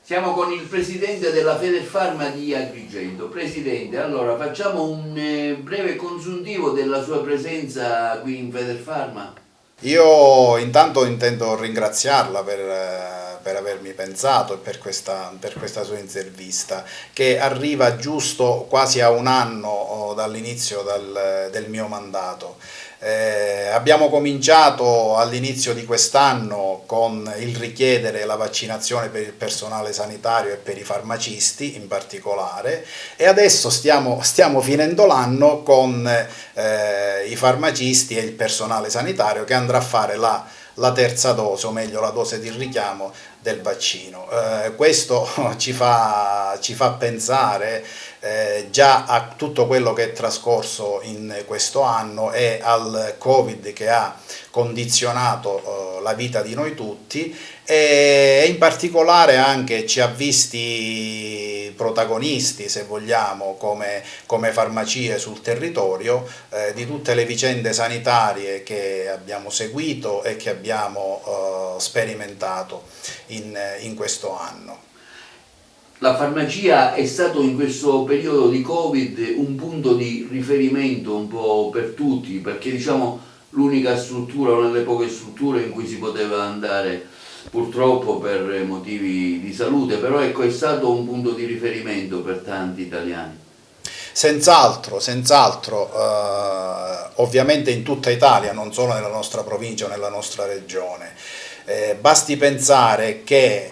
Siamo con il presidente della Federfarma di Agrigento. Presidente, allora facciamo un breve consuntivo della sua presenza qui in Federfarma. Io intanto intendo ringraziarla per avermi pensato e per questa sua intervista, che arriva giusto quasi a un anno dall'inizio del mio mandato. Abbiamo cominciato all'inizio di quest'anno con il richiedere la vaccinazione per il personale sanitario e per i farmacisti in particolare, e adesso stiamo finendo l'anno con i farmacisti e il personale sanitario che andrà a fare la terza dose, o meglio la dose di richiamo del vaccino. Questo ci fa pensare già a tutto quello che è trascorso in questo anno e al Covid che ha condizionato la vita di noi tutti, e in particolare anche ci ha visti protagonisti, se vogliamo, come farmacie sul territorio di tutte le vicende sanitarie che abbiamo seguito e che abbiamo sperimentato in questo anno. La farmacia è stato in questo periodo di Covid un punto di riferimento un po' per tutti, perché diciamo l'unica struttura, una delle poche strutture in cui si poteva andare purtroppo per motivi di salute, però ecco, è stato un punto di riferimento per tanti italiani. Senz'altro, ovviamente in tutta Italia, non solo nella nostra provincia o nella nostra regione. Basti pensare che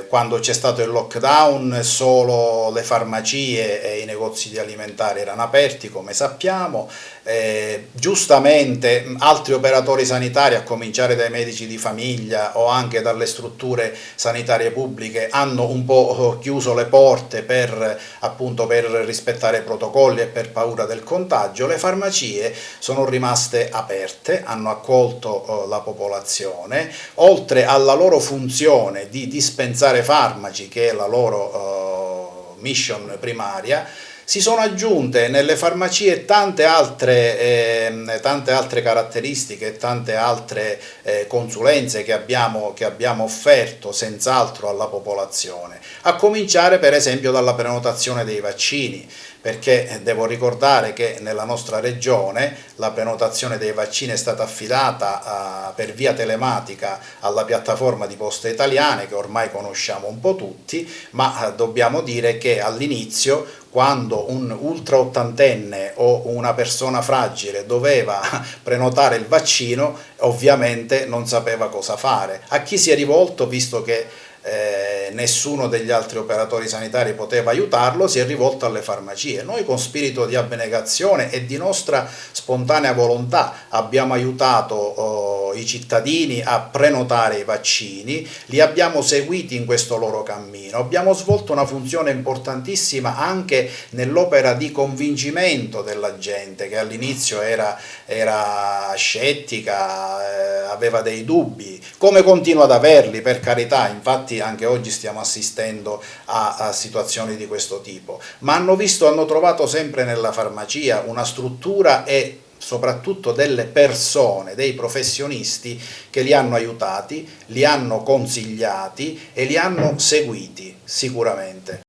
quando c'è stato il lockdown solo le farmacie e i negozi di alimentari erano aperti, come sappiamo. Giustamente altri operatori sanitari, a cominciare dai medici di famiglia o anche dalle strutture sanitarie pubbliche, hanno un po' chiuso le porte appunto per rispettare i protocolli e per paura del contagio. Le farmacie sono rimaste aperte, hanno accolto la popolazione, oltre alla loro funzione di dispensare farmaci, che è la loro mission primaria. Si sono aggiunte nelle farmacie tante altre caratteristiche, tante altre consulenze che abbiamo offerto senz'altro alla popolazione, a cominciare per esempio dalla prenotazione dei vaccini, perché devo ricordare che nella nostra regione la prenotazione dei vaccini è stata affidata per via telematica alla piattaforma di Poste Italiane, che ormai conosciamo un po' tutti, ma dobbiamo dire che all'inizio, quando un ultra ottantenne o una persona fragile doveva prenotare il vaccino, ovviamente non sapeva cosa fare. A chi si è rivolto, visto che nessuno degli altri operatori sanitari poteva aiutarlo, si è rivolto alle farmacie. Noi, con spirito di abnegazione e di nostra spontanea volontà, abbiamo aiutato i cittadini a prenotare i vaccini, li abbiamo seguiti in questo loro cammino, abbiamo svolto una funzione importantissima anche nell'opera di convincimento della gente, che all'inizio era scettica, aveva dei dubbi, come continua ad averli, per carità. Infatti anche oggi stiamo assistendo a situazioni di questo tipo, ma hanno trovato sempre nella farmacia una struttura e soprattutto delle persone, dei professionisti che li hanno aiutati, li hanno consigliati e li hanno seguiti sicuramente.